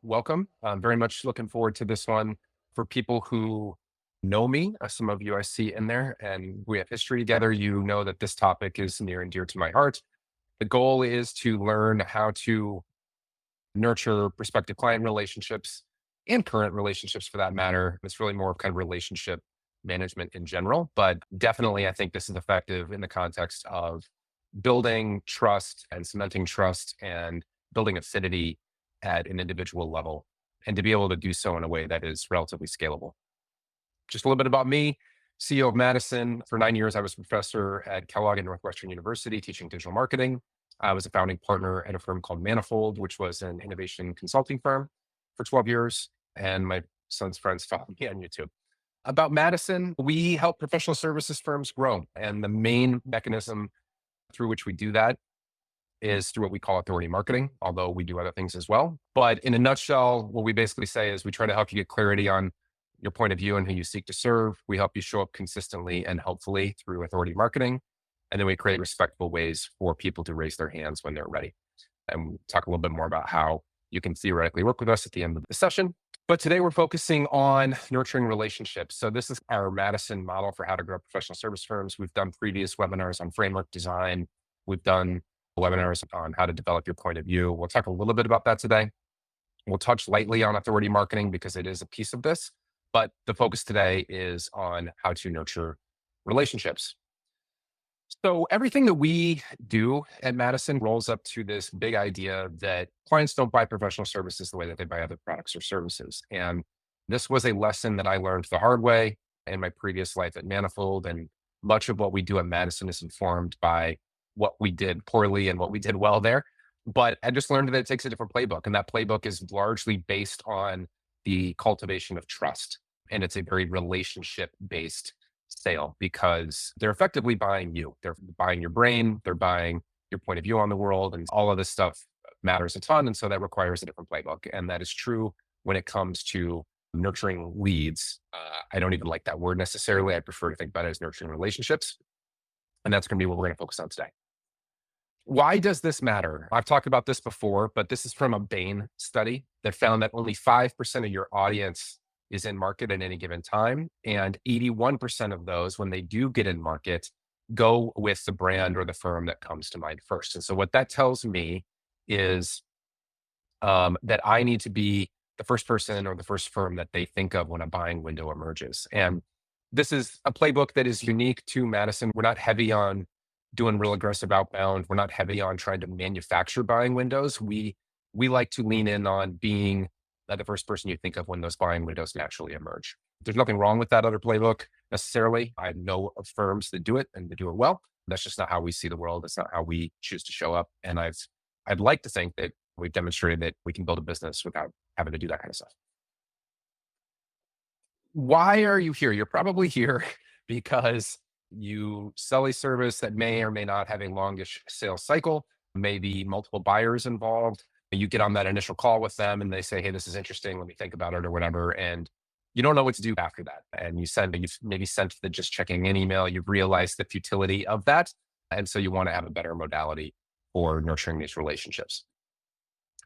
welcome. I'm very much looking forward to this one. For people who know me, some of you I see in there, and we have history together, you know that this topic is near and dear to my heart. The goal is to learn how to nurture prospective client relationships and current relationships for that matter. It's really more of kind of relationship management in general, but definitely I think this is effective in the context of building trust and cementing trust and building affinity at an individual level, and to be able to do so in a way that is relatively scalable. Just a little bit about me. CEO of Madison. For 9 years, I was a professor at Kellogg and Northwestern University teaching digital marketing. I was a founding partner at a firm called 𝗪𝗵𝘁, which was an innovation consulting firm for 12 years. And my son's friends follow me on YouTube. About Madison, we help professional services firms grow. And the main mechanism through which we do that is through what we call authority marketing, although we do other things as well. But in a nutshell, what we basically say is we try to help you get clarity on your point of view and who you seek to serve. We help you show up consistently and helpfully through authority marketing. And then we create respectful ways for people to raise their hands when they're ready. And we'll talk a little bit more about how you can theoretically work with us at the end of the session. But today we're focusing on nurturing relationships. So this is our Madison model for how to grow professional service firms. We've done previous webinars on framework design. We've done webinars on how to develop your point of view. We'll talk a little bit about that today. We'll touch lightly on authority marketing because it is a piece of this, but the focus today is on how to nurture relationships. So everything that we do at Madison rolls up to this big idea that clients don't buy professional services the way that they buy other products or services. And this was a lesson that I learned the hard way in my previous life at 𝗪𝗵𝘁. And much of what we do at Madison is informed by what we did poorly and what we did well there. But I just learned that it takes a different playbook. And that playbook is largely based on the cultivation of trust. And it's a very relationship based sale because they're effectively buying you. They're buying your brain, they're buying your point of view on the world, and all of this stuff matters a ton. And so that requires a different playbook. And that is true when it comes to nurturing leads. I don't even like that word necessarily. I prefer to think about it as nurturing relationships. And that's going to be what we're going to focus on today. Why does this matter? I've talked about this before, but this is from a Bain study that found that only 5% of your audience is in market at any given time. And 81% of those, when they do get in market, go with the brand or the firm that comes to mind first. And so what that tells me is that I need to be the first person or the first firm that they think of when a buying window emerges. And this is a playbook that is unique to Madison. We're not heavy on doing real aggressive outbound. We're not heavy on trying to manufacture buying windows. We like to lean in on being the first person you think of when those buying windows naturally emerge. There's nothing wrong with that other playbook necessarily. I know of firms that do it and they do it well. That's just not how we see the world. It's not how we choose to show up. And I'd like to think that we've demonstrated that we can build a business without having to do that kind of stuff. Why are you here? You're probably here because you sell a service that may or may not have a longish sales cycle, maybe multiple buyers involved. You get on that initial call with them and they say, hey, this is interesting. Let me think about it or whatever. And you don't know what to do after that. And you've maybe sent the just checking in email. You've realized the futility of that. And so you want to have a better modality for nurturing these relationships.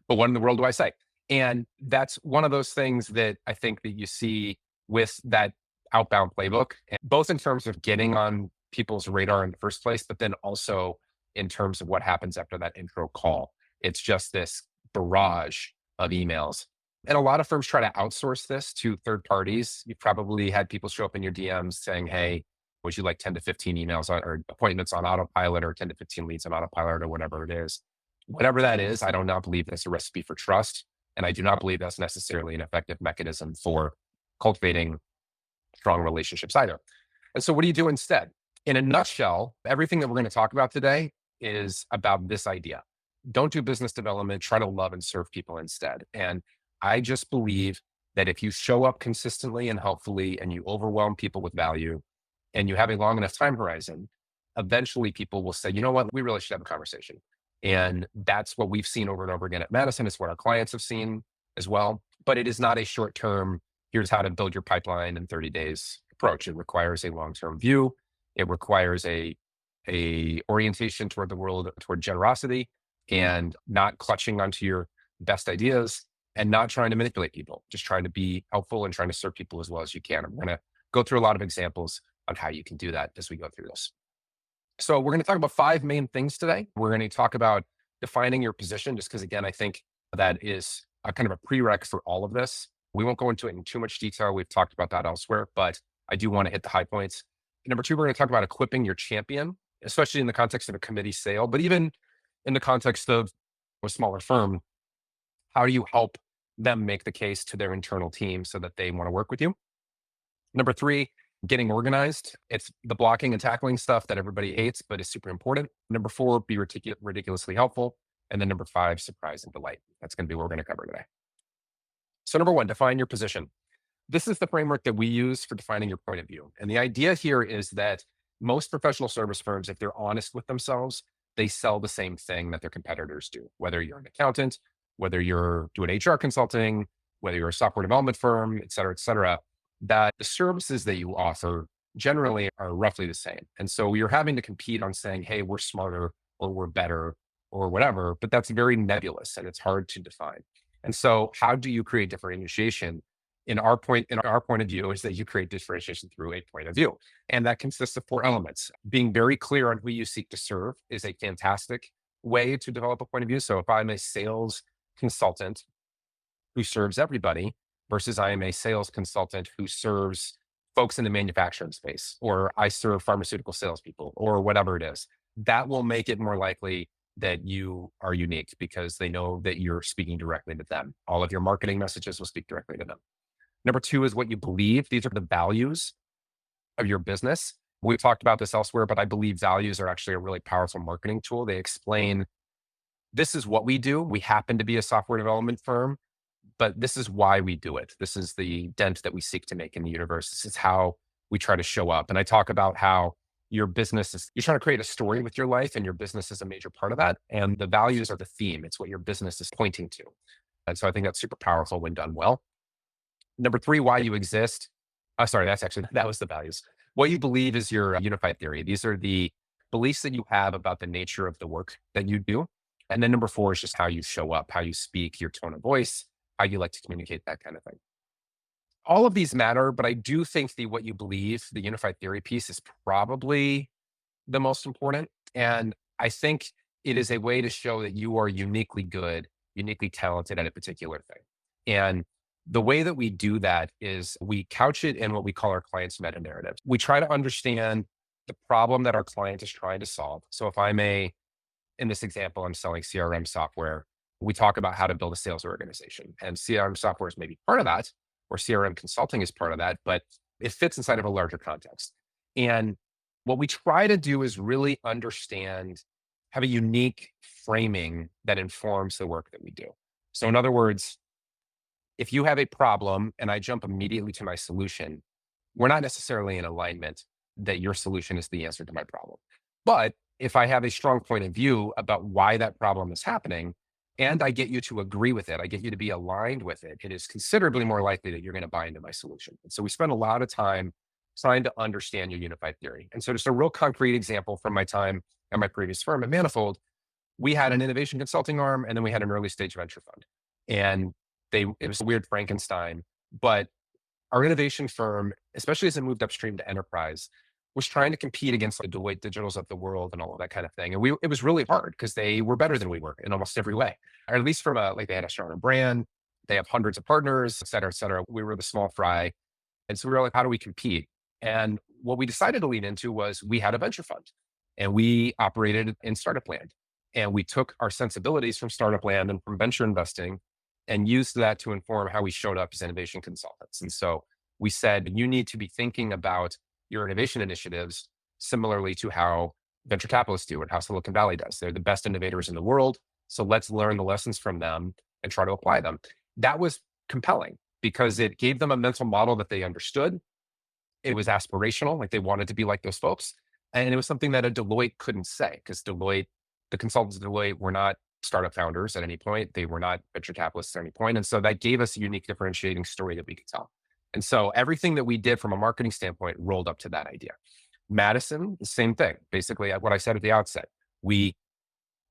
But what in the world do I say? And that's one of those things that I think that you see with that outbound playbook, both in terms of getting on people's radar in the first place, but then also in terms of what happens after that intro call. It's just this barrage of emails. And a lot of firms try to outsource this to third parties. You've probably had people show up in your DMs saying, hey, would you like 10 to 15 emails or appointments on autopilot or 10 to 15 leads on autopilot or whatever it is. Whatever that is, I do not believe that's a recipe for trust. And I do not believe that's necessarily an effective mechanism for cultivating strong relationships either. And so what do you do instead? In a nutshell, everything that we're going to talk about today is about this idea. Don't do business development, try to love and serve people instead. And I just believe that if you show up consistently and helpfully and you overwhelm people with value and you have a long enough time horizon, eventually people will say, you know what, we really should have a conversation. And that's what we've seen over and over again at Madison. It's what our clients have seen as well. But it is not a short-term, here's how to build your pipeline in 30 days approach. It requires a long-term view. It requires a orientation toward the world, toward generosity and not clutching onto your best ideas. and not trying to manipulate people, just trying to be helpful and trying to serve people as well as you can. I'm going to go through a lot of examples on how you can do that as we go through this. So we're going to talk about 5 main things today. We're going to talk about defining your position, just because, again, I think that is a kind of a prereq for all of this. We won't go into it in too much detail. We've talked about that elsewhere, but I do want to hit the high points. Number 2, we're going to talk about equipping your champion, especially in the context of a committee sale, but even in the context of a smaller firm. How do you help them make the case to their internal team so that they want to work with you? Number 3, getting organized. It's the blocking and tackling stuff that everybody hates, but is super important. Number 4, be ridiculously helpful. And then number 5, surprise and delight. That's going to be what we're going to cover today. So number 1, define your position. This is the framework that we use for defining your point of view. And the idea here is that most professional service firms, if they're honest with themselves, they sell the same thing that their competitors do. Whether you're an accountant, whether you're doing HR consulting, whether you're a software development firm, et cetera, that the services that you offer generally are roughly the same. And so you're having to compete on saying, hey, we're smarter or we're better or whatever, but that's very nebulous and it's hard to define. And so how do you create differentiation? In our point of view is that you create differentiation through a point of view. And that consists of 4 elements. Being very clear on who you seek to serve is a fantastic way to develop a point of view. So if I'm a sales consultant who serves everybody versus I am a sales consultant who serves folks in the manufacturing space, or I serve pharmaceutical salespeople or whatever it is, that will make it more likely that you are unique because they know that you're speaking directly to them. All of your marketing messages will speak directly to them. Number 2 is what you believe. These are the values of your business. We've talked about this elsewhere, but I believe values are actually a really powerful marketing tool. They explain, this is what we do. We happen to be a software development firm, but this is why we do it. This is the dent that we seek to make in the universe. This is how we try to show up. And I talk about how your business is, you're trying to create a story with your life, and your business is a major part of that. And the values are the theme. It's what your business is pointing to. And so I think that's super powerful when done well. Number 3, why you exist. That was the values. What you believe is your unified theory. These are the beliefs that you have about the nature of the work that you do. And then number 4 is just how you show up, how you speak, your tone of voice, how you like to communicate, that kind of thing. All of these matter, but I do think what you believe, the unified theory piece, is probably the most important. And I think it is a way to show that you are uniquely good, uniquely talented at a particular thing. And the way that we do that is we couch it in what we call our client's meta narrative. We try to understand the problem that our client is trying to solve. So if in this example, I'm selling CRM software, we talk about how to build a sales organization, and CRM software is maybe part of that, or CRM consulting is part of that, but it fits inside of a larger context. And what we try to do is really understand, have a unique framing that informs the work that we do. So in other words, if you have a problem and I jump immediately to my solution, we're not necessarily in alignment that your solution is the answer to my problem. But if I have a strong point of view about why that problem is happening, and I get you to agree with it, I get you to be aligned with it, it is considerably more likely that you're going to buy into my solution. And so we spend a lot of time trying to understand your unified theory. And so just a real concrete example from my time at my previous firm at Manifold, we had an innovation consulting arm, and then we had an early stage venture fund. And it was a weird Frankenstein, but our innovation firm, especially as it moved upstream to enterprise, was trying to compete against the Deloitte Digitals of the world and all of that kind of thing. And it was really hard because they were better than we were in almost every way, or at least from they had a stronger brand. They have hundreds of partners, et cetera, et cetera. We were the small fry. And so we were like, how do we compete? And what we decided to lean into was we had a venture fund, and we operated in startup land. And we took our sensibilities from startup land and from venture investing and used that to inform how we showed up as innovation consultants. And so we said, you need to be thinking about your innovation initiatives similarly to how venture capitalists do and how Silicon Valley does. They're the best innovators in the world. So let's learn the lessons from them and try to apply them. That was compelling because it gave them a mental model that they understood. It was aspirational, like they wanted to be like those folks. And it was something that a Deloitte couldn't say, because the consultants at Deloitte were not startup founders at any point. They were not venture capitalists at any point. And so that gave us a unique differentiating story that we could tell. And so everything that we did from a marketing standpoint rolled up to that idea. Madison, the same thing. Basically, what I said at the outset, we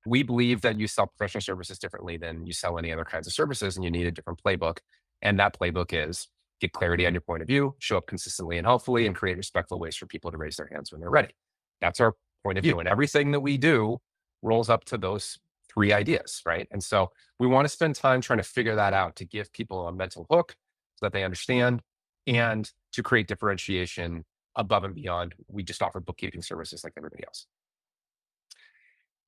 We believe that you sell professional services differently than you sell any other kinds of services, and you need a different playbook. And that playbook is get clarity on your point of view, show up consistently and helpfully, and create respectful ways for people to raise their hands when they're ready. That's our point of view. And everything that we do rolls up to those three ideas, right? And so we want to spend time trying to figure that out to give people a mental hook so that they understand and to create differentiation above and beyond. We just offer bookkeeping services like everybody else.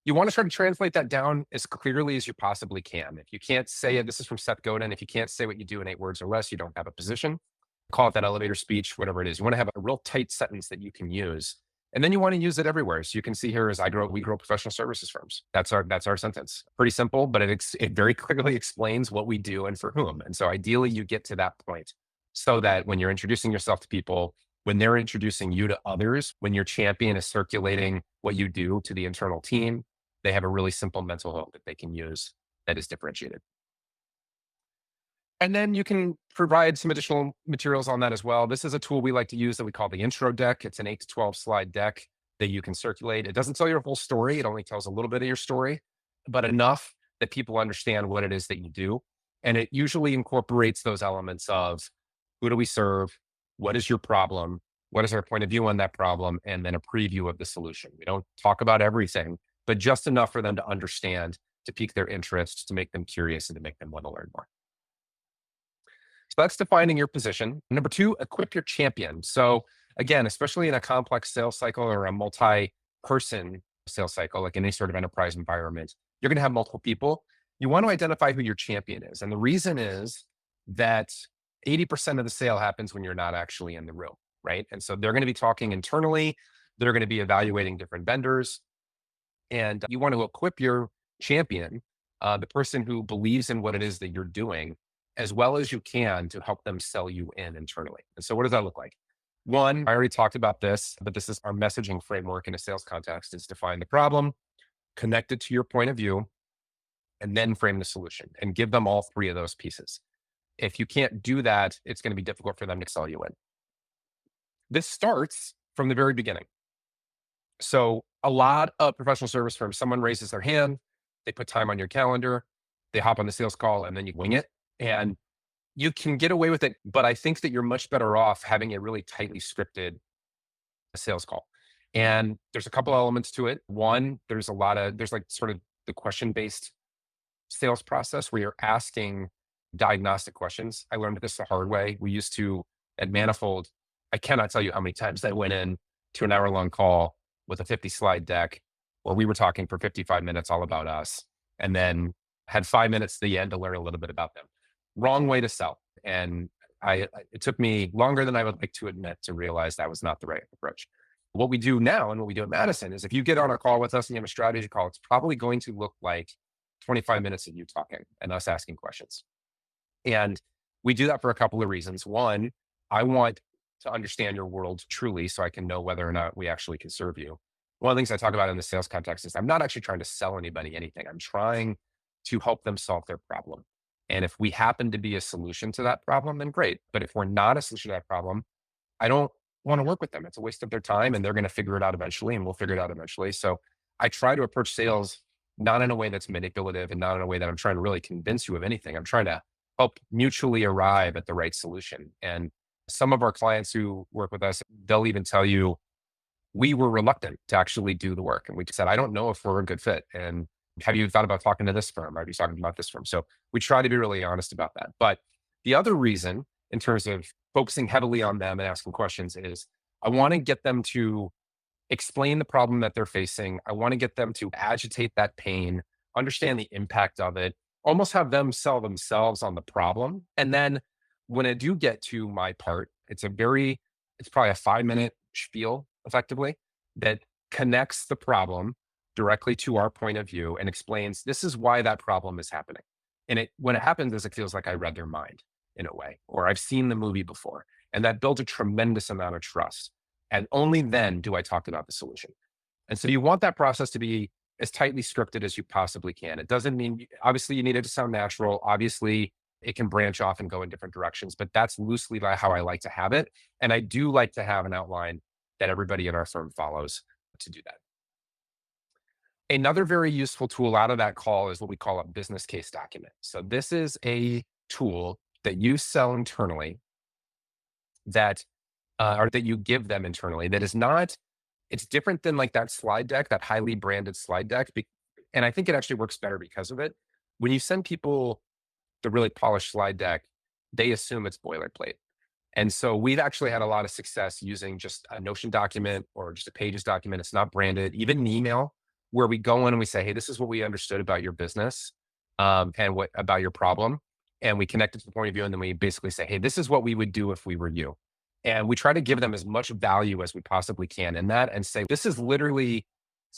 You want to try to translate that down as clearly as you possibly can. If you can't say it, this is from 𝗪𝗂'𝗋. If you can't say what you do in 8 words or less, you don't have a position. Call it that elevator speech, whatever it is. You want to have a real tight sentence that you can use. And then you want to use it everywhere. So you can see here as we grow professional services firms. That's our sentence. Pretty simple, but it very clearly explains what we do and for whom. And so ideally you get to that point so that when you're introducing yourself to people, when they're introducing you to others, when your champion is circulating what you do to the internal team, they have a really simple mental hook that they can use that is differentiated. And then you can provide some additional materials on that as well. This is a tool we like to use that we call the intro deck. It's an 8 to 12 slide deck that you can circulate. It doesn't tell your whole story. It only tells a little bit of your story, but enough that people understand what it is that you do. And it usually incorporates those elements of who do we serve? What is your problem? What is our point of view on that problem? And then a preview of the solution. We don't talk about everything, but just enough for them to understand, to pique their interest, to make them curious, and to make them want to learn more. So that's defining your position. Number 2, equip your champion. So again, especially in a complex sales cycle or a multi-person sales cycle, like in any sort of enterprise environment, you're going to have multiple people. You want to identify who your champion is. And the reason is that 80% of the sale happens when you're not actually in the room, right? And so they're going to be talking internally. They're going to be evaluating different vendors. And you want to equip your champion, the person who believes in what it is that you're doing, as well as you can to help them sell you in internally. And so what does that look like? One, I already talked about this, but this is our messaging framework in a sales context, is define the problem, connect it to your point of view, and then frame the solution and give them all 3 of those pieces. If you can't do that, it's going to be difficult for them to sell you in. This starts from the very beginning. So a lot of professional service firms, someone raises their hand, they put time on your calendar, they hop on the sales call, and then you wing it. And you can get away with it, but I think that you're much better off having a really tightly scripted sales call. And there's a couple elements to it. One, there's like sort of the question-based sales process where you're asking diagnostic questions. I learned this the hard way. We used to, at 𝗪𝗵𝘁, I cannot tell you how many times I went in to an hour-long call with a 50-slide deck where we were talking for 55 minutes all about us, and then had 5 minutes at the end to learn a little bit about them. Wrong way to sell. And it took me longer than I would like to admit to realize that was not the right approach. What we do now and what we do at Madison is if you get on a call with us and you have a strategy call, it's probably going to look like 25 minutes of you talking and us asking questions. And we do that for a couple of reasons. One, I want to understand your world truly so I can know whether or not we actually can serve you. One of the things I talk about in the sales context is I'm not actually trying to sell anybody anything. I'm trying to help them solve their problem. And if we happen to be a solution to that problem, then great. But if we're not a solution to that problem, I don't want to work with them. It's a waste of their time and they're going to figure it out eventually and we'll figure it out eventually. So I try to approach sales not in a way that's manipulative and not in a way that I'm trying to really convince you of anything. I'm trying to help mutually arrive at the right solution. And some of our clients who work with us, they'll even tell you, we were reluctant to actually do the work. And we said, I don't know if we're a good fit. And have you thought about talking to this firm? Are you talking about this firm? So we try to be really honest about that. But the other reason, in terms of focusing heavily on them and asking questions, is I want to get them to explain the problem that they're facing. I want to get them to agitate that pain, understand the impact of it, almost have them sell themselves on the problem. And then when I do get to my part, it's probably a 5-minute spiel effectively that connects the problem directly to our point of view and explains this is why that problem is happening. And when it happens is it feels like I read their mind in a way, or I've seen the movie before. And that builds a tremendous amount of trust. And only then do I talk about the solution. And so you want that process to be as tightly scripted as you possibly can. It doesn't mean, obviously you need it to sound natural. Obviously it can branch off and go in different directions, but that's loosely how I like to have it. And I do like to have an outline that everybody in our firm follows to do that. Another very useful tool out of that call is what we call a business case document. So this is a tool that you sell internally that, or that you give them internally that is not, it's different than like that slide deck, that highly branded slide deck. And I think it actually works better because of it. When you send people the really polished slide deck, they assume it's boilerplate. And so we've actually had a lot of success using just a Notion document or just a Pages document. It's not branded, even an email where we go in and we say, hey, this is what we understood about your business, and what about your problem. And we connect it to the point of view. And then we basically say, hey, this is what we would do if we were you. And we try to give them as much value as we possibly can in that and say, this is literally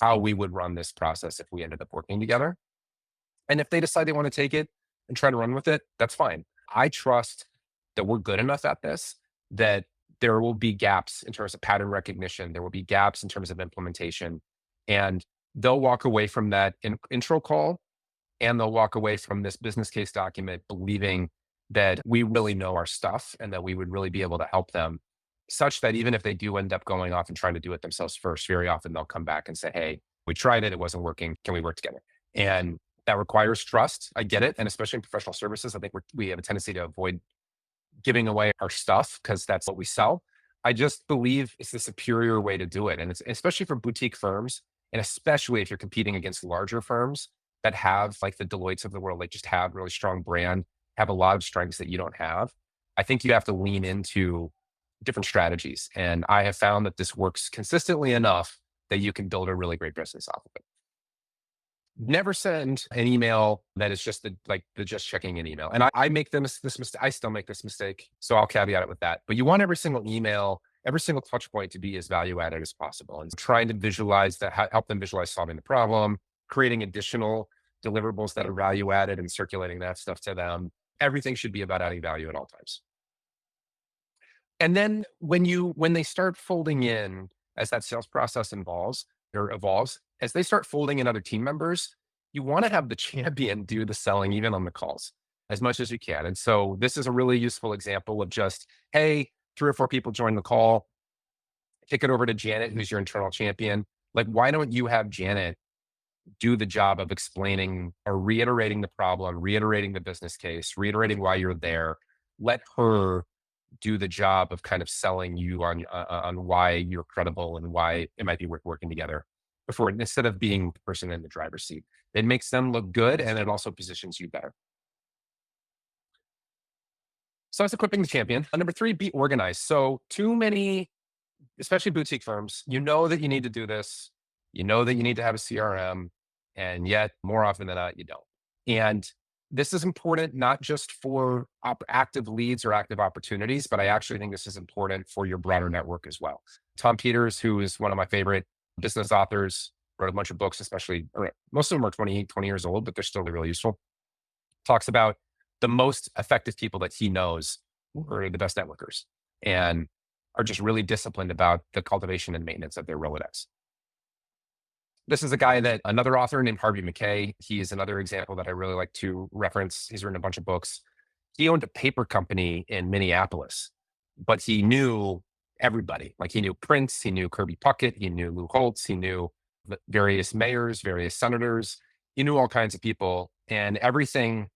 how we would run this process if we ended up working together. And if they decide they want to take it and try to run with it, that's fine. I trust that we're good enough at this that there will be gaps in terms of pattern recognition. There will be gaps in terms of implementation. And they'll walk away from that intro call and they'll walk away from this business case document believing that we really know our stuff and that we would really be able to help them, such that even if they do end up going off and trying to do it themselves first, very often they'll come back and say, hey, we tried it, it wasn't working. Can we work together? And that requires trust. I get it. And especially in professional services, I think we have a tendency to avoid giving away our stuff because that's what we sell. I just believe it's the superior way to do it. And it's especially for boutique firms, and especially if you're competing against larger firms that have like the Deloittes of the world, like just have really strong brand, have a lot of strengths that you don't have. I think you have to lean into different strategies. And I have found that this works consistently enough that you can build a really great business off of it. Never send an email that is just the just checking an email. And I make this mistake. I still make this mistake. So I'll caveat it with that. But you want every single email, every single touch point to be as value added as possible. And trying to visualize that, help them visualize solving the problem, creating additional deliverables that are value added and circulating that stuff to them. Everything should be about adding value at all times. And then when they start folding in as that sales process evolves, as they start folding in other team members, you want to have the champion do the selling even on the calls as much as you can. And so this is a really useful example of just, hey, 3 or 4 people join the call, kick it over to Janet, who's your internal champion. Like, why don't you have Janet do the job of explaining or reiterating the problem, reiterating the business case, reiterating why you're there. Let her do the job of kind of selling you on why you're credible and why it might be worth working together before, instead of being the person in the driver's seat. It makes them look good and it also positions you better. So that's equipping the champion. Number 3, be organized. So too many, especially boutique firms, you know that you need to do this. You know that you need to have a CRM, and yet more often than not, you don't. And this is important not just for active leads or active opportunities, but I actually think this is important for your broader network as well. Tom Peters, who is one of my favorite business authors, wrote a bunch of books, especially, or most of them are 20 years old, but they're still really useful. Talks about the most effective people that he knows are the best networkers and are just really disciplined about the cultivation and maintenance of their Rolodex. This is a guy that another author named 𝗪𝗵𝘁. He is another example that I really like to reference. He's written a bunch of books. He owned a paper company in Minneapolis, but he knew everybody. Like, he knew Prince, he knew Kirby Puckett, he knew Lou Holtz, he knew various mayors, various senators. He knew all kinds of people, and everything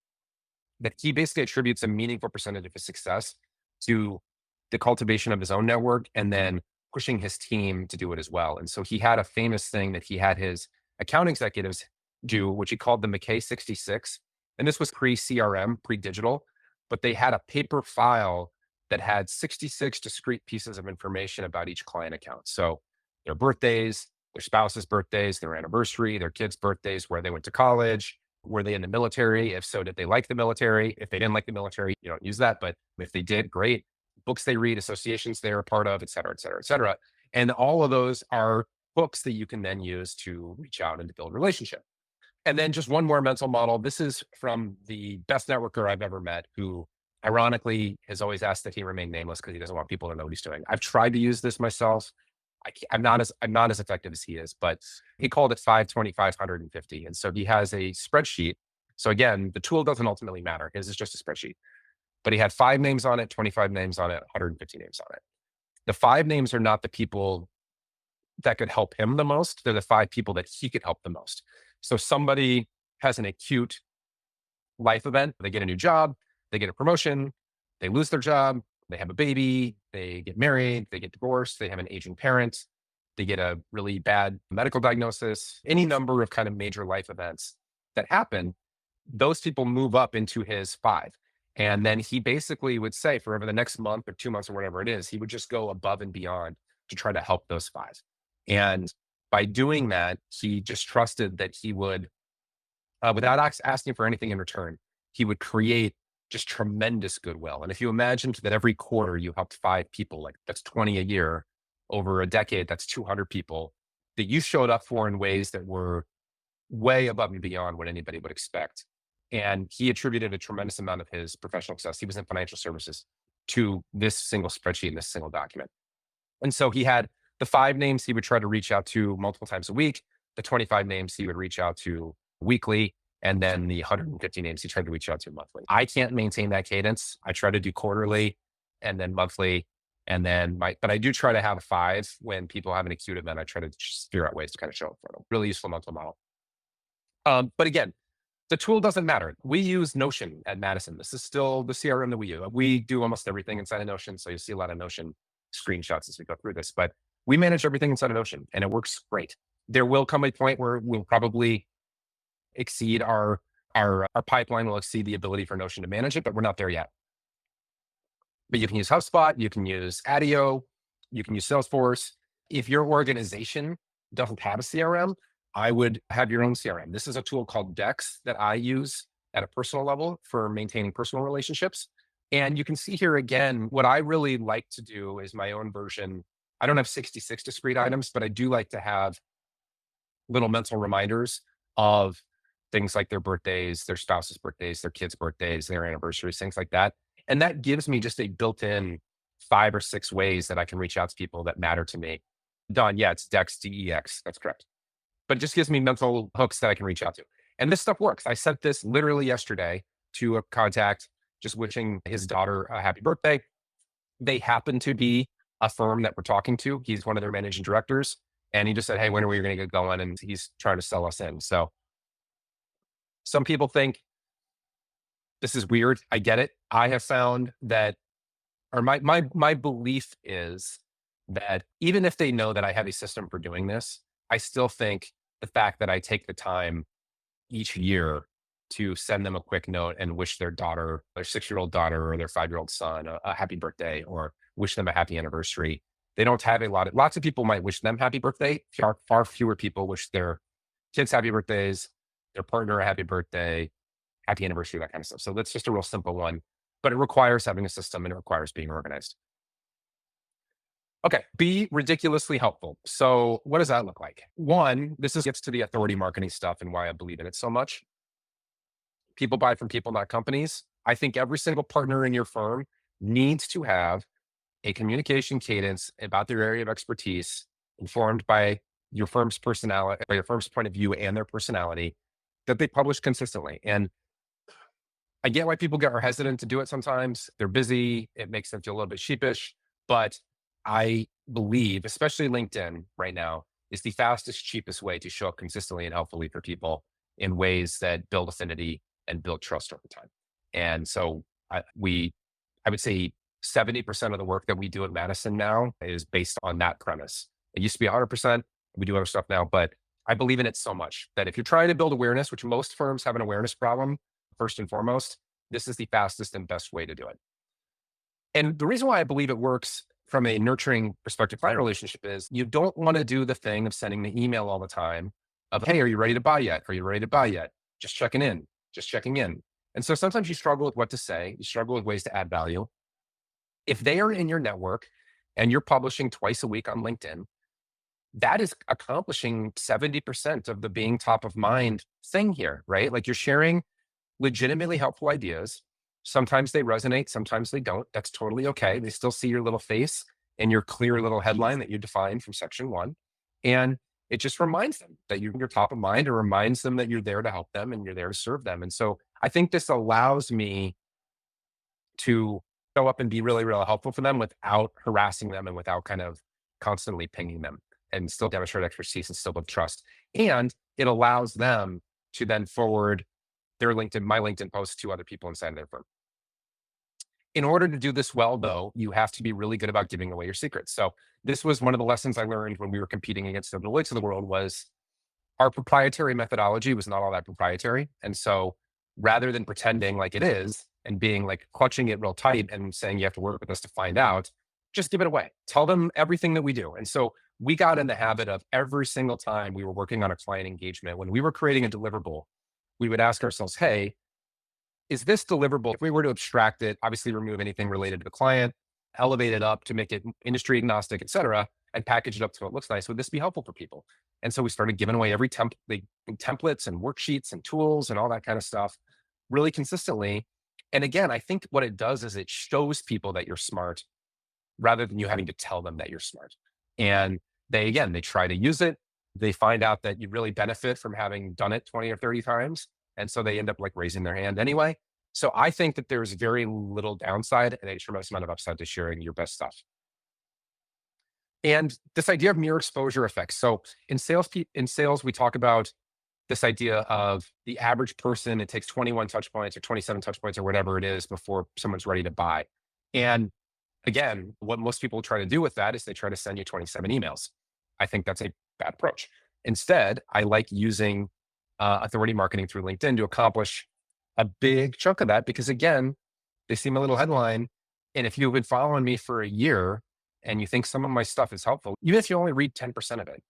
that he basically attributes a meaningful percentage of his success to the cultivation of his own network and then pushing his team to do it as well. And so he had a famous thing that he had his account executives do, which he called the 𝗪𝗁66. And this was pre-CRM, pre-digital, but they had a paper file that had 66 discrete pieces of information about each client account. So their birthdays, their spouse's birthdays, their anniversary, their kids' birthdays, where they went to college, were they in the military? If so, did they like the military? If they didn't like the military, you don't use that. But if they did, great. Books they read, associations they're a part of, et cetera, et cetera, et cetera. And all of those are books that you can then use to reach out and to build a relationship. And then just one more mental model. This is from the best networker I've ever met, who ironically has always asked that he remain nameless because he doesn't want people to know what he's doing. I've tried to use this myself. I'm not as effective as he is, but he called it 525, 150. And so he has a spreadsheet. So again, the tool doesn't ultimately matter. His is just a spreadsheet. But he had 5 names on it, 25 names on it, 150 names on it. The 5 names are not the people that could help him the most. They're the 5 people that he could help the most. So somebody has an acute life event, they get a new job, they get a promotion, they lose their job, they have a baby, they get married, they get divorced, they have an aging parent, they get a really bad medical diagnosis, any number of kind of major life events that happen, those people move up into his 5. And then he basically would say for over the next month or 2 months or whatever it is, he would just go above and beyond to try to help those 5. And by doing that, he just trusted that he would, without asking for anything in return, he would create just tremendous goodwill. And if you imagined that every quarter you helped 5 people, like that's 20 a year, over a decade, that's 200 people that you showed up for in ways that were way above and beyond what anybody would expect. And he attributed a tremendous amount of his professional success. He was in financial services to this single spreadsheet and this single document. And so he had the 5 names he would try to reach out to multiple times a week, the 25 names he would reach out to weekly, and then the 150 names he tried to reach out to monthly. I can't maintain that cadence. I try to do quarterly and then monthly. And then but I do try to have a 5 when people have an acute event. I try to just figure out ways to kind of show up for them. Really useful mental model. But again, the tool doesn't matter. We use Notion at Madison. This is still the CRM that we use. We do almost everything inside of Notion. So you see a lot of Notion screenshots as we go through this, but we manage everything inside of Notion and it works great. There will come a point where we'll probably exceed our pipeline will exceed the ability for Notion to manage it, but we're not there yet. But you can use HubSpot, you can use ADIO, you can use Salesforce. If your organization doesn't have a CRM, I would have your own CRM. This is a tool called 𝗪𝗏 that I use at a personal level for maintaining personal relationships. And you can see here again, what I really like to do is my own version. I don't have 66 discrete items, but I do like to have little mental reminders of things like their birthdays, their spouse's birthdays, their kids' birthdays, their anniversaries, things like that. And that gives me just a built-in 5 or 6 ways that I can reach out to people that matter to me. Don, yeah, it's 𝗪𝗏, DEX. That's correct. But it just gives me mental hooks that I can reach out to. And this stuff works. I sent this literally yesterday to a contact, just wishing his daughter a happy birthday. They happen to be a firm that we're talking to. He's one of their managing directors. And he just said, hey, when are we going to get going? And he's trying to sell us in. So some people think this is weird. I get it. I have found that, or my belief is that even if they know that I have a system for doing this, I still think the fact that I take the time each year to send them a quick note and wish their daughter, their 6-year-old daughter or their 5-year-old son a happy birthday or wish them a happy anniversary. They don't have lots of people might wish them happy birthday. Far fewer people wish their kids happy birthdays, their partner a happy birthday, happy anniversary, that kind of stuff. So that's just a real simple one, but it requires having a system and it requires being organized. Okay, be ridiculously helpful. So what does that look like? One, gets to the authority marketing stuff and why I believe in it so much. People buy from people, not companies. I think every single partner in your firm needs to have a communication cadence about their area of expertise, informed by your firm's personality, by your firm's point of view and their personality, that they publish consistently. And I get why people are hesitant to do it sometimes. They're busy. It makes them feel a little bit sheepish, but I believe, especially LinkedIn right now, is the fastest, cheapest way to show up consistently and helpfully for people in ways that build affinity and build trust over time. And so I would say 70% of the work that we do at Madison now is based on that premise. It used to be 100%. We do other stuff now, but I believe in it so much that if you're trying to build awareness, which most firms have an awareness problem, first and foremost, this is the fastest and best way to do it. And the reason why I believe it works from a nurturing prospective client relationship is you don't want to do the thing of sending the email all the time of, hey, are you ready to buy yet? Are you ready to buy yet? Just checking in, just checking in. And so sometimes you struggle with what to say. You struggle with ways to add value. If they are in your network and you're publishing twice a week on LinkedIn, that is accomplishing 70% of the being top of mind thing here, right? Like you're sharing legitimately helpful ideas. Sometimes they resonate, sometimes they don't. That's totally okay. They still see your little face and your clear little headline that you defined from section 1. And it just reminds them that you're top of mind. It reminds them that you're there to help them and you're there to serve them. And so I think this allows me to show up and be really, really helpful for them without harassing them and without kind of constantly pinging them. and still demonstrate expertise and still build trust. And it allows them to then forward my LinkedIn post to other people inside of their firm. In order to do this well, though, you have to be really good about giving away your secrets. So this was one of the lessons I learned when we were competing against the Deloittes of the world was our proprietary methodology was not all that proprietary. And so rather than pretending like it is and being like clutching it real tight and saying you have to work with us to find out, just give it away. Tell them everything that we do. And so we got in the habit of every single time we were working on a client engagement, when we were creating a deliverable, we would ask ourselves, hey, is this deliverable? If we were to abstract it, obviously remove anything related to the client, elevate it up to make it industry agnostic, et cetera, and package it up so it looks nice, would this be helpful for people? And so we started giving away every templates and worksheets and tools and all that kind of stuff really consistently. And again, I think what it does is it shows people that you're smart rather than you having to tell them that you're smart. And they try to use it. They find out that you really benefit from having done it 20 or 30 times. And so they end up like raising their hand anyway. So I think that there's very little downside and a tremendous amount of upside to sharing your best stuff. And this idea of mere exposure effects. So in sales, we talk about this idea of the average person, it takes 21 touch points or 27 touch points or whatever it is before someone's ready to buy. And again, what most people try to do with that is they try to send you 27 emails. I think that's a bad approach. Instead, I like using authority marketing through LinkedIn to accomplish a big chunk of that because again, they see my little headline. And if you've been following me for a year and you think some of my stuff is helpful, even if you only read 10% of it,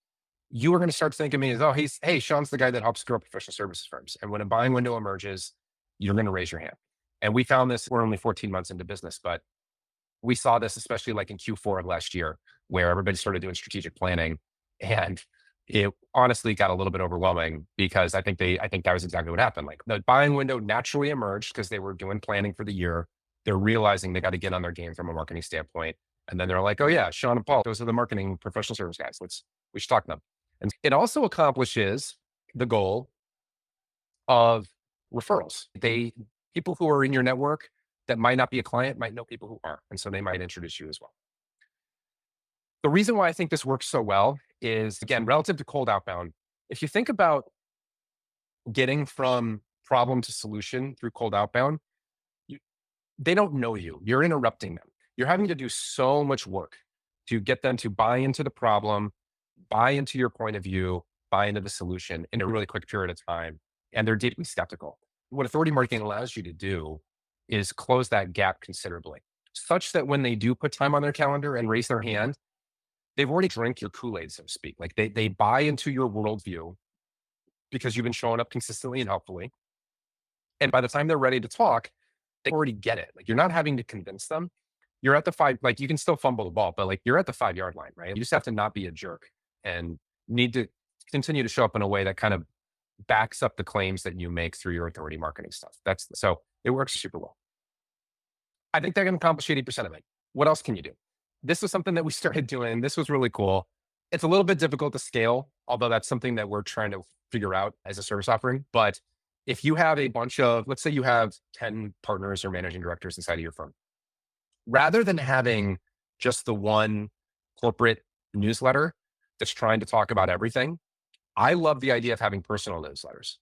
you are going to start thinking of me as, hey, Sean's the guy that helps grow professional services firms. And when a buying window emerges, you're going to raise your hand. And we found this, we're only 14 months into business, but we saw this especially like in Q4 of last year, where everybody started doing strategic planning. And it honestly got a little bit overwhelming because I think that was exactly what happened. Like the buying window naturally emerged because they were doing planning for the year. They're realizing they got to get on their game from a marketing standpoint. And then they're like, oh yeah, Sean and Paul, those are the marketing professional service guys. We should talk to them. And it also accomplishes the goal of referrals. People who are in your network that might not be a client might know people who are. And so they might introduce you as well. The reason why I think this works so well is, again, relative to cold outbound. If you think about getting from problem to solution through cold outbound, they don't know you. You're interrupting them. You're having to do so much work to get them to buy into the problem, buy into your point of view, buy into the solution in a really quick period of time. And they're deeply skeptical. What authority marketing allows you to do is close that gap considerably, such that when they do put time on their calendar and raise their hand, they've already drank your Kool-Aid, so to speak. Like they buy into your worldview because you've been showing up consistently and helpfully. And by the time they're ready to talk, they already get it. Like you're not having to convince them. You're at the 5, like you can still fumble the ball, but like you're at the 5-yard line, right? You just have to not be a jerk and need to continue to show up in a way that kind of backs up the claims that you make through your authority marketing stuff. So it works super well. I think they're going to accomplish 80% of it. What else can you do? This was something that we started doing. This was really cool. It's a little bit difficult to scale, although that's something that we're trying to figure out as a service offering. But if you have a bunch of, let's say you have 10 partners or managing directors inside of your firm, rather than having just the one corporate newsletter that's trying to talk about everything, I love the idea of having personal newsletters.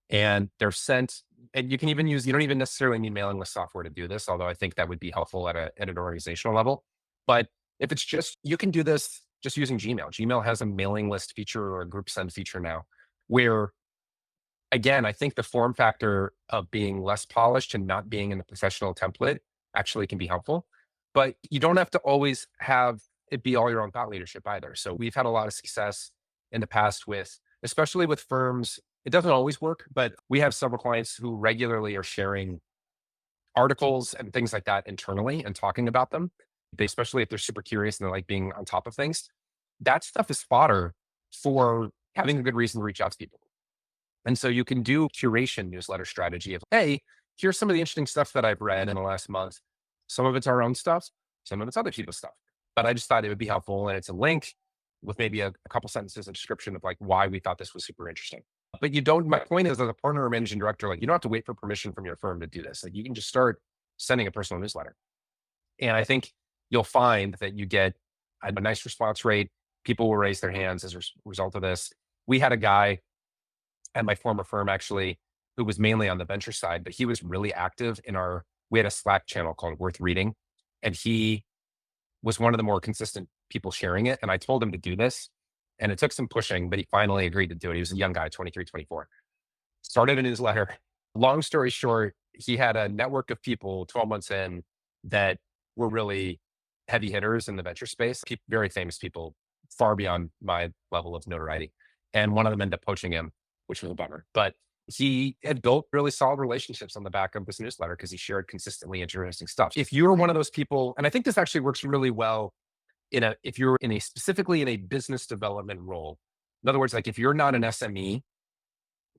And they're sent, and you don't even necessarily need mailing list software to do this, although I think that would be helpful at an organizational level. But if it's just, you can do this just using Gmail. Gmail has a mailing list feature or a group send feature now, where again, I think the form factor of being less polished and not being in the professional template actually can be helpful. But you don't have to always have it be all your own thought leadership either. So we've had a lot of success in the past especially with firms. It doesn't always work, but we have several clients who regularly are sharing articles and things like that internally and talking about them. Especially if they're super curious and they like being on top of things. That stuff is fodder for having a good reason to reach out to people. And so you can do curation newsletter strategy of, hey, here's some of the interesting stuff that I've read in the last month. Some of it's our own stuff, some of it's other people's stuff. But I just thought it would be helpful. And it's a link with maybe a couple sentences, a description of like why we thought this was super interesting. But my point is, as a partner or managing director, like you don't have to wait for permission from your firm to do this. Like you can just start sending a personal newsletter. And I think you'll find that you get a nice response rate. People will raise their hands as a result of this. We had a guy at my former firm actually who was mainly on the venture side, but he was really active in we had a Slack channel called Worth Reading, and he was one of the more consistent people sharing it. And I told him to do this, and it took some pushing, but he finally agreed to do it. He was a young guy, 23, 24. Started a newsletter. Long story short, he had a network of people 12 months in that were really heavy hitters in the venture space, very famous people, far beyond my level of notoriety. And one of them ended up poaching him, which was a bummer. But he had built really solid relationships on the back of this newsletter because he shared consistently interesting stuff. If you're one of those people, and I think this actually works really well if you're specifically in a business development role. In other words, like if you're not an SME,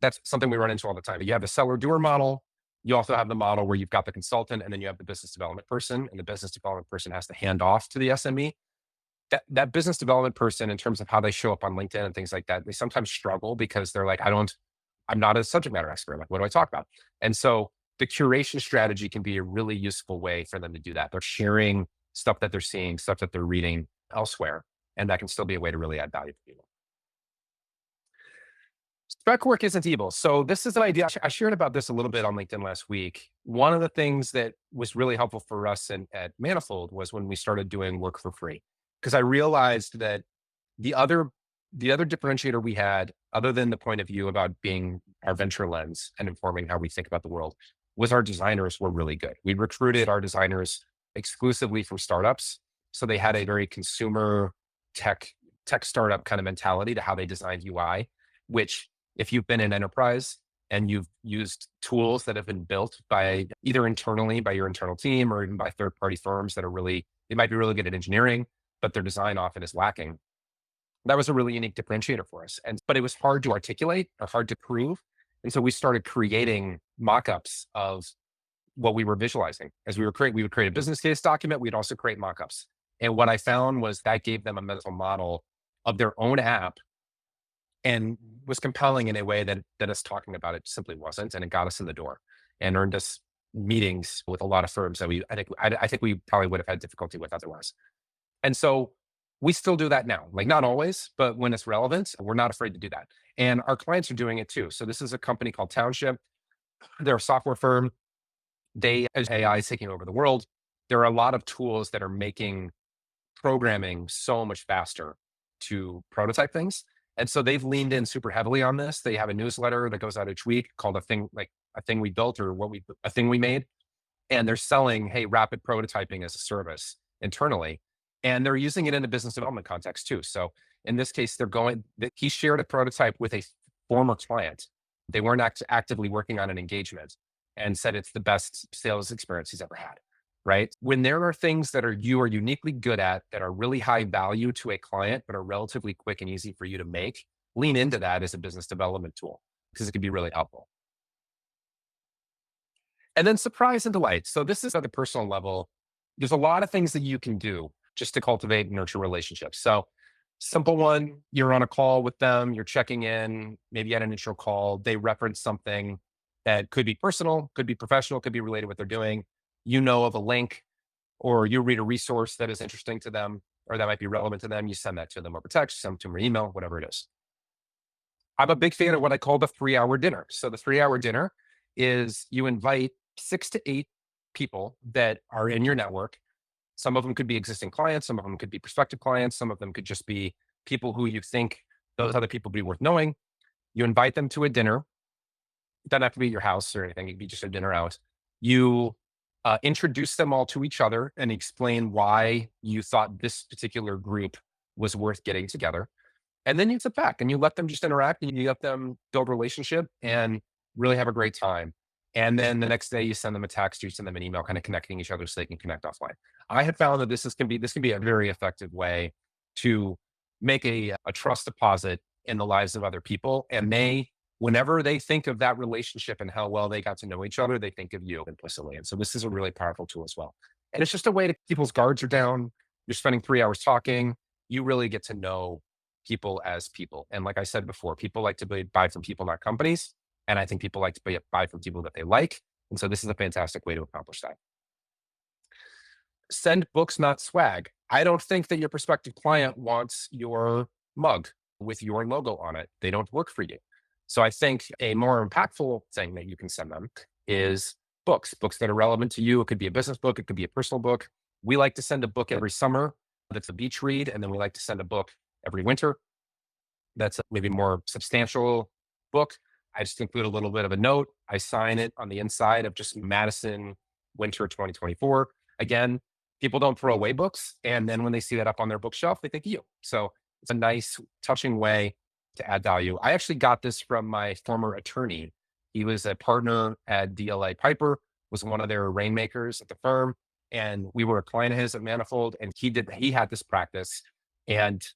that's something we run into all the time. You have the seller doer model. You also have the model where you've got the consultant, and then you have the business development person, and the business development person has to hand off to the SME. That business development person, in terms of how they show up on LinkedIn and things like that, they sometimes struggle because they're like, I'm not a subject matter expert. Like, what do I talk about? And so the curation strategy can be a really useful way for them to do that. They're sharing stuff that they're seeing, stuff that they're reading elsewhere, and that can still be a way to really add value to people. Spec work isn't evil. So this is an idea. I shared about this a little bit on LinkedIn last week. One of the things that was really helpful for us at Manifold was when we started doing work for free, because I realized that the other differentiator we had, other than the point of view about being our venture lens and informing how we think about the world, was our designers were really good. We recruited our designers exclusively from startups. So they had a very consumer tech startup kind of mentality to how they designed UI, which if you've been in enterprise and you've used tools that have been built by either internally by your internal team or even by third-party firms that they might be really good at engineering, but their design often is lacking. That was a really unique differentiator for us. But it was hard to articulate or hard to prove. And so we started creating mock-ups of what we were visualizing. As we would create a business case document. We'd also create mock-ups. And what I found was that gave them a mental model of their own app and was compelling in a way that us talking about it simply wasn't. And it got us in the door and earned us meetings with a lot of firms that I think we probably would have had difficulty with otherwise. And so we still do that now, like not always, but when it's relevant, we're not afraid to do that. And our clients are doing it too. So this is a company called 𝗟𝗪. They're a software firm. As AI is taking over the world, there are a lot of tools that are making programming so much faster to prototype things. And so they've leaned in super heavily on this. They have a newsletter that goes out each week called a thing we built or a thing we made. And they're selling, hey, rapid prototyping as a service internally. And they're using it in a business development context too. So in this case, he shared a prototype with a former client. They weren't actively working on an engagement and said it's the best sales experience he's ever had, right? When there are things that you are uniquely good at that are really high value to a client, but are relatively quick and easy for you to make, lean into that as a business development tool because it can be really helpful. And then surprise and delight. So this is at the personal level. There's a lot of things that you can do just to cultivate and nurture relationships. So simple one, you're on a call with them, you're checking in, maybe you had an intro call, they reference something that could be personal, could be professional, could be related to what they're doing. You know of a link, or you read a resource that is interesting to them, or that might be relevant to them. You send that to them over text, send to them or email, whatever it is. I'm a big fan of what I call the 3-hour dinner. So the 3-hour dinner is you invite 6 to 8 people that are in your network. Some of them could be existing clients. Some of them could be prospective clients. Some of them could just be people who you think those other people would be worth knowing. You invite them to a dinner. It doesn't have to be at your house or anything. It could be just a dinner out. You introduce them all to each other and explain why you thought this particular group was worth getting together. And then you sit back and you let them just interact and you let them build a relationship and really have a great time. And then the next day you send them a text, or you send them an email, kind of connecting each other so they can connect offline. I have found that this can be a very effective way to make a trust deposit in the lives of other people. And whenever they think of that relationship and how well they got to know each other, they think of you implicitly. And so this is a really powerful tool as well. And it's just a way to people's guards are down. You're spending 3 hours talking. You really get to know people as people. And like I said before, people like to buy from people, not companies. And I think people like to buy from people that they like. And so this is a fantastic way to accomplish that. Send books, not swag. I don't think that your prospective client wants your mug with your logo on it. They don't work for you. So I think a more impactful thing that you can send them is books that are relevant to you. It could be a business book, it could be a personal book. We like to send a book every summer that's a beach read, and then we like to send a book every winter that's a maybe more substantial book. I just include a little bit of a note. I sign it on the inside of just Madison winter 2024. Again, people don't throw away books. And then when they see that up on their bookshelf, they think of you. So it's a nice, touching way to add value. I actually got this from my former attorney. He was a partner at 𝗟𝗲𝗿𝗹, was one of their rainmakers at the firm. And we were a client of his at Manifold. And he had this practice. And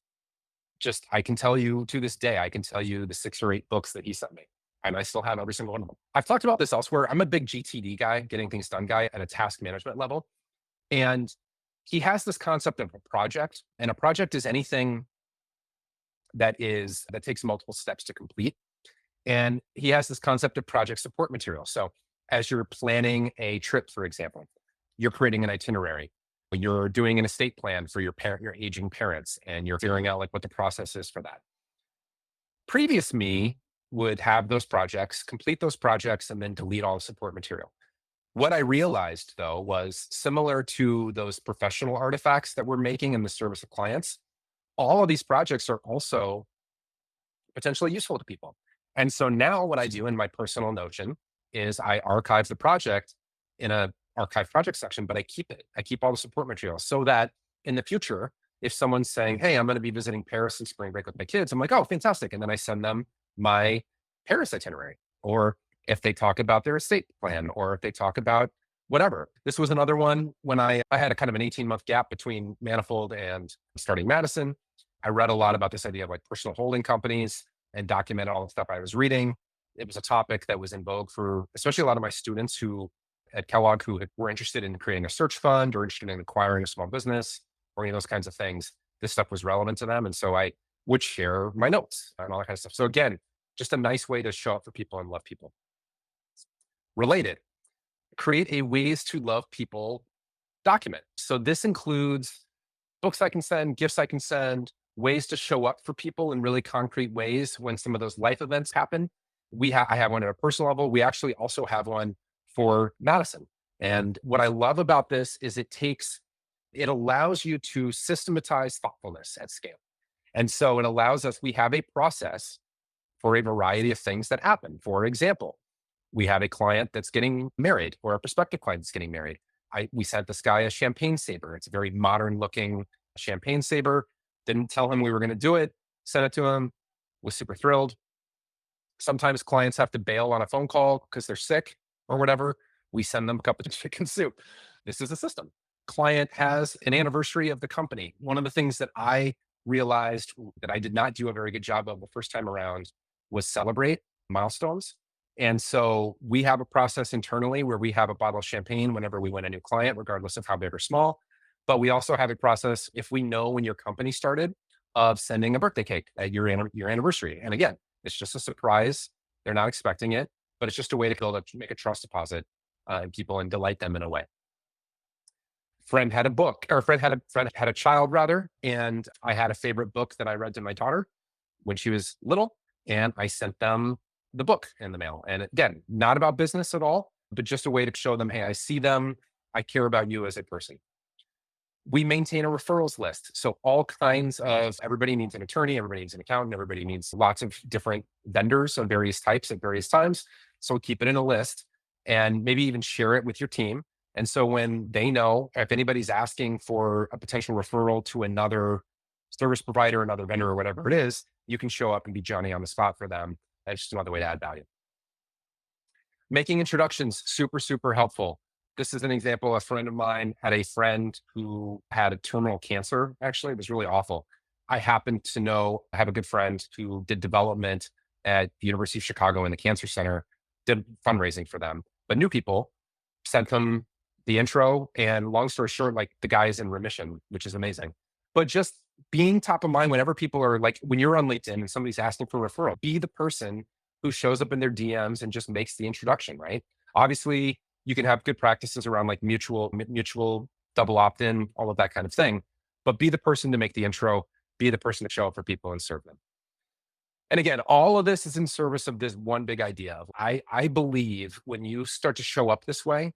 just, I can tell you to this day, I can tell you the 6 or 8 books that he sent me. And I still have every single one of them. I've talked about this elsewhere. I'm a big GTD guy, getting things done guy at a task management level. And he has this concept of a project. And a project is anything that takes multiple steps to complete. And he has this concept of project support material. So as you're planning a trip, for example, you're creating an itinerary. You're doing an estate plan for your aging parents, and you're figuring out like what the process is for that. Previous me would have those projects, complete those projects, and then delete all the support material. What I realized though was similar to those professional artifacts that we're making in the service of clients, all of these projects are also potentially useful to people. And so now what I do in my personal Notion is I archive the project in a archive project section, but I keep it. I keep all the support material so that in the future, if someone's saying, hey, I'm going to be visiting Paris in spring break with my kids, I'm like, oh, fantastic. And then I send them my Paris itinerary. Or if they talk about their estate plan, or if they talk about whatever. This was another one when I had a kind of an 18-month gap between Manifold and starting Madison. I read a lot about this idea of like personal holding companies and documented all the stuff I was reading. It was a topic that was in vogue for especially a lot of my students who at Kellogg who were interested in creating a search fund or interested in acquiring a small business or any of those kinds of things. This stuff was relevant to them. And so I would share my notes and all that kind of stuff. So again, just a nice way to show up for people and love people. Related, create a ways to love people document. So this includes books I can send, gifts I can send, ways to show up for people in really concrete ways when some of those life events happen. I have one at a personal level. We actually also have one for Madison. And what I love about this is it allows you to systematize thoughtfulness at scale. And so it allows us, we have a process for a variety of things that happen. For example, we have a client that's getting married or a prospective client that's getting married. We sent this guy a champagne saber. It's a very modern looking champagne saber. Didn't tell him we were going to do it. Sent it to him. Was super thrilled. Sometimes clients have to bail on a phone call because they're sick or whatever. We send them a cup of chicken soup. This is a system. Client has an anniversary of the company. One of the things that I realized that I did not do a very good job of the first time around was celebrate milestones. And so we have a process internally where we have a bottle of champagne whenever we win a new client, regardless of how big or small. But we also have a process, if we know when your company started, of sending a birthday cake at your anniversary. And again, it's just a surprise. They're not expecting it, but it's just a way to make a trust deposit in people and delight them in a way. Friend had a child rather, and I had a favorite book that I read to my daughter when she was little, and I sent them the book in the mail. And again, not about business at all, but just a way to show them, hey, I see them. I care about you as a person. We maintain a referrals list. So everybody needs an attorney, everybody needs an accountant, everybody needs lots of different vendors of various types at various times. So we keep it in a list and maybe even share it with your team. And so when they know, if anybody's asking for a potential referral to another service provider, another vendor, or whatever it is, you can show up and be Johnny on the spot for them. That's just another way to add value. Making introductions, super, super helpful. This is an example. A friend of mine had a friend who had a terminal cancer. Actually, it was really awful. I happen to have a good friend who did development at the University of Chicago in the Cancer Center, did fundraising for them, but knew people, sent them the intro. And long story short, like the guy is in remission, which is amazing. But just being top of mind whenever people are like, when you're on LinkedIn and somebody's asking for a referral, be the person who shows up in their DMs and just makes the introduction, right? Obviously, you can have good practices around like mutual double opt-in, all of that kind of thing. but be the person to make the intro, be the person to show up for people and serve them. And again, all of this is in service of this one big idea of I believe when you start to show up this way,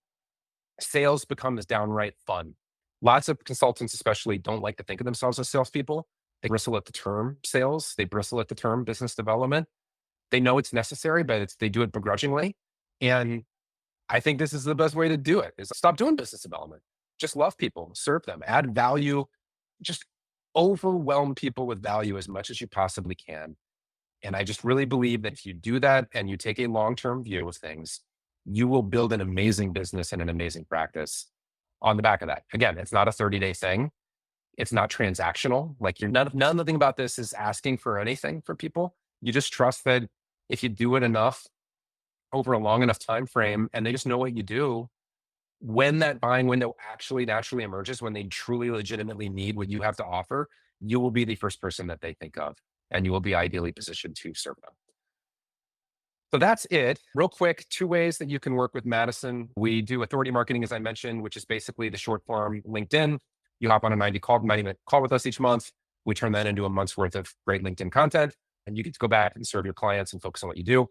sales becomes downright fun. Lots of consultants, especially, don't like to think of themselves as salespeople. They bristle at the term sales. They bristle at the term business development. They know it's necessary, but they do it begrudgingly. And I think this is the best way to do it: is stop doing business development. Just love people, serve them, add value, just overwhelm people with value as much as you possibly can. And I just really believe that if you do that and you take a long-term view of things, you will build an amazing business and an amazing practice on the back of that. Again, it's not a 30-day thing. It's not transactional. Like, nothing about this is asking for anything for people. You just trust that if you do it enough over a long enough time frame and they just know what you do, when that buying window actually naturally emerges, when they truly legitimately need what you have to offer, you will be the first person that they think of, and you will be ideally positioned to serve them. So that's it. Real quick, 2 ways that you can work with Madison. We do authority marketing, as I mentioned, which is basically the short form LinkedIn. You hop on a 90-minute call with us each month. We turn that into a month's worth of great LinkedIn content, and you get to go back and serve your clients and focus on what you do.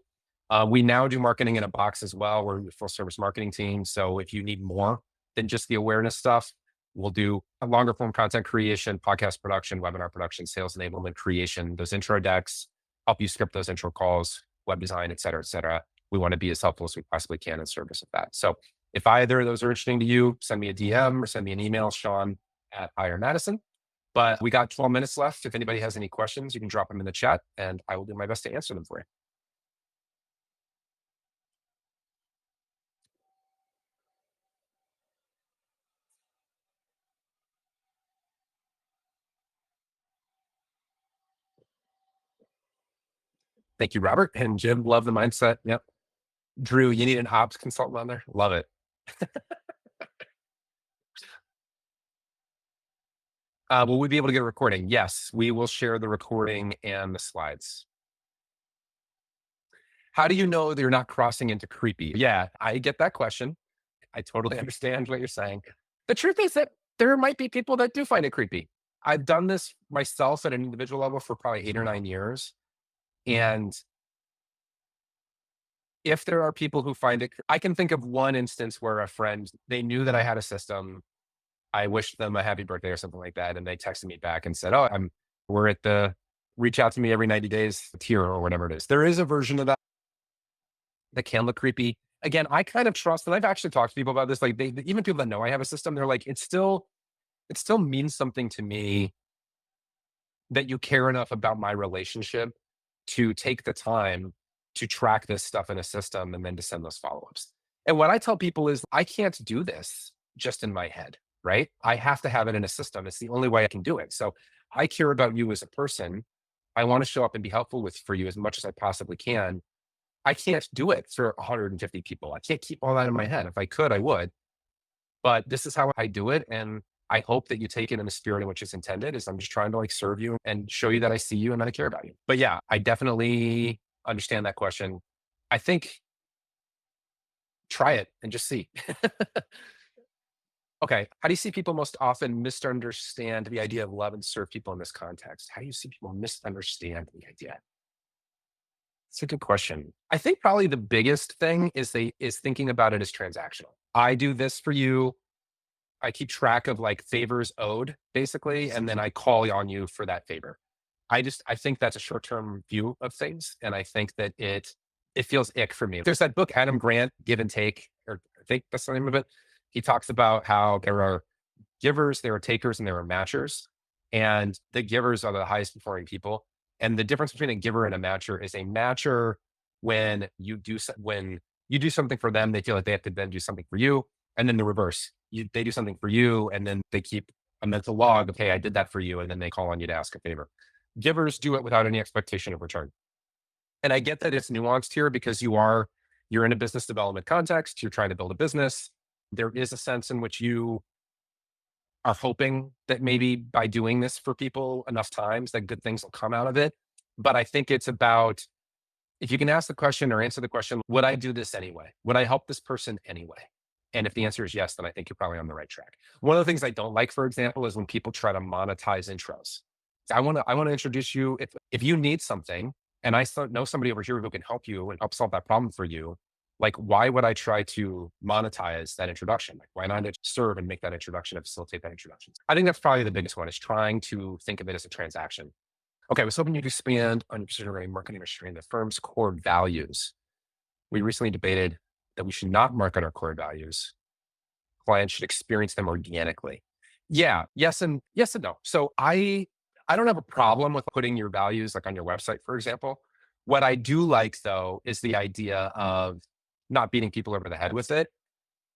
We now do marketing in a box as well. We're a full service marketing team. So if you need more than just the awareness stuff, we'll do a longer form content creation, podcast production, webinar production, sales enablement creation, those intro decks, help you script those intro calls, web design, et cetera, et cetera. We want to be as helpful as we possibly can in service of that. So if either of those are interesting to you, send me a DM or send me an email, Sean@Madison. But we got 12 minutes left. If anybody has any questions, you can drop them in the chat and I will do my best to answer them for you. Thank you, Robert. And Jim, love the mindset. Yep. Drew, you need an ops consultant on there? Love it. Will we be able to get a recording? Yes, we will share the recording and the slides. How do you know they're not crossing into creepy? Yeah, I get that question. I totally understand what you're saying. The truth is that there might be people that do find it creepy. I've done this myself at an individual level for probably 8 or 9 years. And if there are people who find it, I can think of one instance where a friend, they knew that I had a system. I wished them a happy birthday or something like that. And they texted me back and said, "Oh, we're at the reach out to me every 90 days tier," or whatever it is. There is a version of that that can look creepy. Again, I kind of trust, and I've actually talked to people about this. Like, even people that know I have a system, they're like, it still means something to me that you care enough about my relationship to take the time to track this stuff in a system and then to send those follow-ups. And what I tell people is, I can't do this just in my head, right? I have to have it in a system. It's the only way I can do it. So I care about you as a person. I want to show up and be helpful for you as much as I possibly can. I can't do it for 150 people. I can't keep all that in my head. If I could, I would. But this is how I do it. And I hope that you take it in the spirit in which it's intended. Is I'm just trying to like serve you and show you that I see you and that I care about you. But yeah, I definitely understand that question. I think try it and just see. Okay. How do you see people most often misunderstand the idea of love and serve people in this context? How do you see people misunderstand the idea? It's a good question. I think probably the biggest thing is thinking about it as transactional. I do this for you. I keep track of like favors owed, basically, and then I call on you for that favor. I think that's a short-term view of things. And I think that it feels ick for me. There's that book, Adam Grant, Give and Take, or I think that's the name of it. He talks about how there are givers, there are takers, and there are matchers. And the givers are the highest performing people. And the difference between a giver and a matcher is a matcher, when you do something for them, they feel like they have to then do something for you. And then the reverse, they do something for you, and then they keep a mental log of, "Hey, I did that for you," and then they call on you to ask a favor. Givers do it without any expectation of return. And I get that it's nuanced here because you're in a business development context. You're trying to build a business. There is a sense in which you are hoping that maybe by doing this for people enough times that good things will come out of it. But I think it's about, if you can ask the question or answer the question, would I do this anyway? Would I help this person anyway? And if the answer is yes, then I think you're probably on the right track. One of the things I don't like, for example, is when people try to monetize intros. I want to introduce you. If you need something and know somebody over here who can help you and help solve that problem for you, like why would I try to monetize that introduction? Like why not serve and make that introduction and facilitate that introduction? I think that's probably the biggest one, is trying to think of it as a transaction. Okay, I was hoping you could expand on your precision marketing industry and the firm's core values. We recently debated that we should not market our core values. Clients should experience them organically. Yeah, yes and no. So I don't have a problem with putting your values like on your website, for example. What I do like though is the idea of not beating people over the head with it.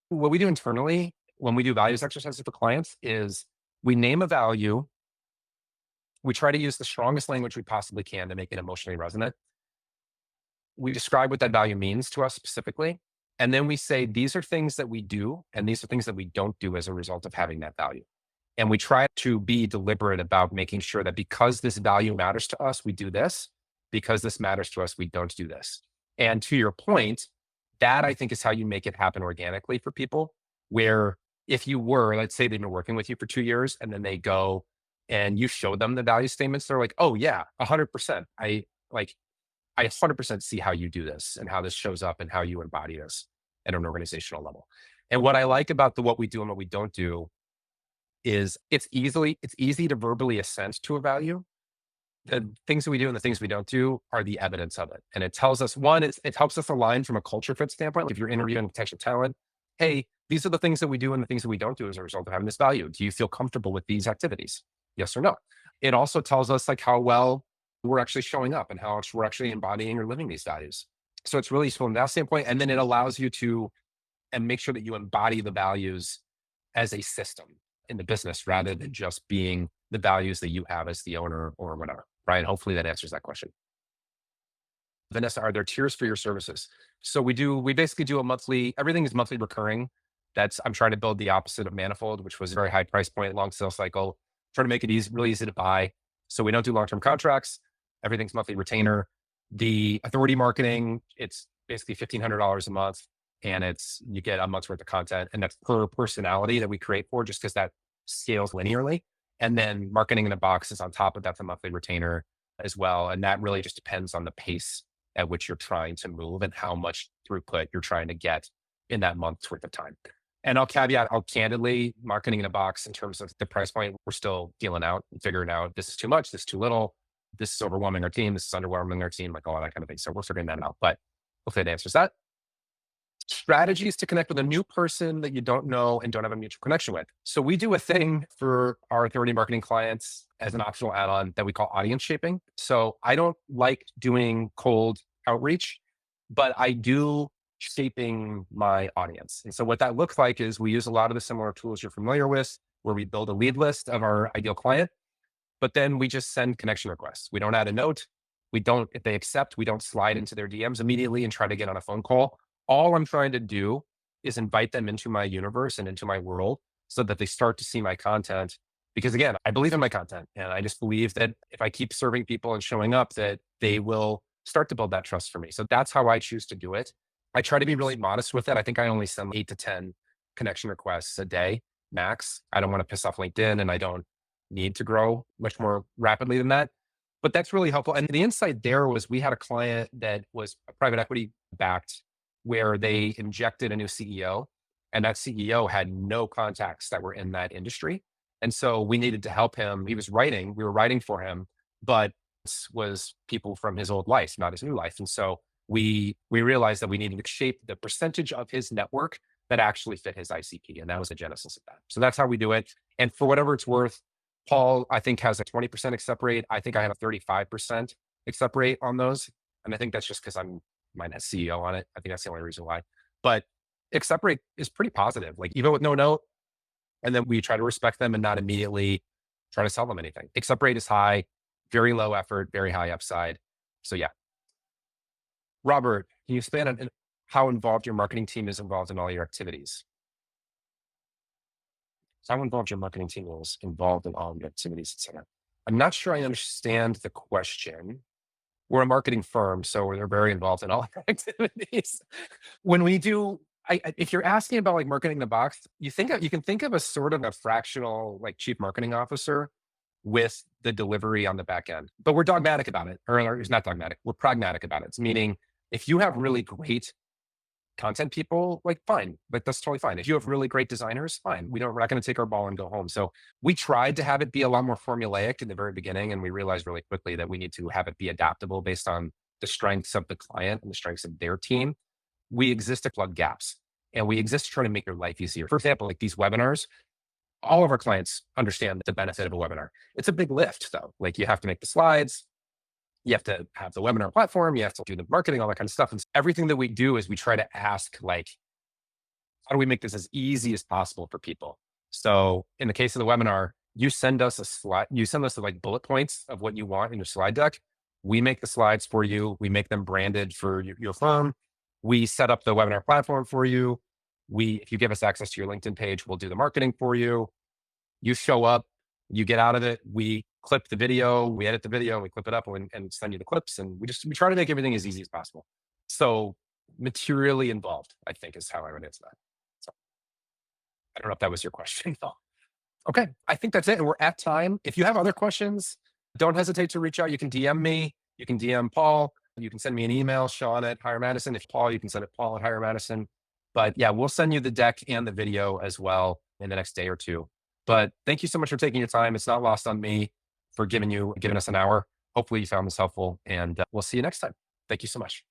What we do internally when we do values exercises for clients is we name a value. We try to use the strongest language we possibly can to make it emotionally resonant. We describe what that value means to us specifically. And then we say, these are things that we do, and these are things that we don't do as a result of having that value. And we try to be deliberate about making sure that because this value matters to us, we do this. Because this matters to us, we don't do this. And to your point, that I think is how you make it happen organically for people. Where if you were, let's say they've been working with you for 2 years and then they go and you show them the value statements, they're like, oh yeah, 100%. I 100% see how you do this and how this shows up and how you embody this at an organizational level. And what I like about what we do and what we don't do is it's easy to verbally assent to a value. The things that we do and the things we don't do are the evidence of it. And it tells us, one, it helps us align from a culture fit standpoint. Like if you're interviewing potential talent, hey, these are the things that we do and the things that we don't do as a result of having this value. Do you feel comfortable with these activities? Yes or no? It also tells us like how well we're actually showing up and how much we're actually embodying or living these values. So it's really useful from that standpoint. And then it allows you to and make sure that you embody the values as a system in the business rather than just being the values that you have as the owner or whatever. Brian, hopefully that answers that question. Vanessa, are there tiers for your services? So we basically do everything is monthly recurring. I'm trying to build the opposite of Manifold, which was a very high price point, long sales cycle, trying to make it really easy to buy. So we don't do long-term contracts. Everything's monthly retainer. The authority marketing, it's basically $1,500 a month, and you get a month's worth of content, and that's per personality that we create for, just because that scales linearly. And then marketing in a box is on top of that, the monthly retainer as well. And that really just depends on the pace at which you're trying to move and how much throughput you're trying to get in that month's worth of time. And I'll candidly, marketing in a box in terms of the price point, we're still dealing out and figuring out this is too much, this is too little, this is overwhelming our team, this is underwhelming our team, like all that kind of thing. So we're figuring that out, but hopefully that answers that. Strategies to connect with a new person that you don't know and don't have a mutual connection with. So we do a thing for our authority marketing clients as an optional add-on that we call audience shaping. So I don't like doing cold outreach, but I do shaping my audience. And so what that looks like is we use a lot of the similar tools you're familiar with, where we build a lead list of our ideal client, but then we just send connection requests. We don't add a note. If they accept, we don't slide into their DMs immediately and try to get on a phone call. All I'm trying to do is invite them into my universe and into my world so that they start to see my content. Because again, I believe in my content, and I just believe that if I keep serving people and showing up, that they will start to build that trust for me. So that's how I choose to do it. I try to be really modest with it. I think I only send 8 to 10 connection requests a day max. I don't want to piss off LinkedIn, and I don't need to grow much more rapidly than that. But that's really helpful. And the insight there was we had a client that was private equity backed, where they injected a new CEO, and that CEO had no contacts that were in that industry. And so we needed to help him. We were writing for him, but this was people from his old life, not his new life. And so we realized that we needed to shape the percentage of his network that actually fit his ICP. And that was the genesis of that. So that's how we do it. And for whatever it's worth, Paul, I think, has a 20% accept rate. I think I have a 35% accept rate on those. And I think that's just because mine has CEO on it. I think that's the only reason why. But accept rate is pretty positive, like even with no note. And then we try to respect them and not immediately try to sell them anything. Accept rate is high, very low effort, very high upside. So yeah. Robert, can you expand on how involved your marketing team is involved in all your activities? How involved your marketing team is involved in all your activities, etc. I'm not sure I understand the question. We're a marketing firm, so they're very involved in all our activities. When we do If you're asking about like marketing the box, you can think of a sort of a fractional like chief marketing officer with the delivery on the back end, but we're dogmatic about it, or it's not dogmatic. We're pragmatic about it. It's meaning if you have really great content people, like fine, like that's totally fine. If you have really great designers, fine. We're not going to take our ball and go home. So we tried to have it be a lot more formulaic in the very beginning, and we realized really quickly that we need to have it be adaptable based on the strengths of the client and the strengths of their team. We exist to plug gaps, and we exist to try to make your life easier. For example, like these webinars, all of our clients understand the benefit of a webinar. It's a big lift though. Like you have to make the slides, you have to have the webinar platform, you have to do the marketing, all that kind of stuff. And everything that we do is we try to ask like, how do we make this as easy as possible for people? So in the case of the webinar, you send us a slide, you send us the like bullet points of what you want in your slide deck. We make the slides for you. We make them branded for your firm. We set up the webinar platform for you. If you give us access to your LinkedIn page, we'll do the marketing for you. You show up, you get out of it. We clip the video, we edit the video, we clip it up and send you the clips. And we try to make everything as easy as possible. So materially involved, I think is how I would answer that. So I don't know if that was your question though. Okay. I think that's it. And we're at time. If you have other questions, don't hesitate to reach out. You can DM me, you can DM Paul, you can send me an email, Sean at Hire Madison. If Paul, you can send it Paul at Hire Madison. But yeah, we'll send you the deck and the video as well in the next day or two. But thank you so much for taking your time. It's not lost on me for giving us an hour. Hopefully you found this helpful, and we'll see you next time. Thank you so much.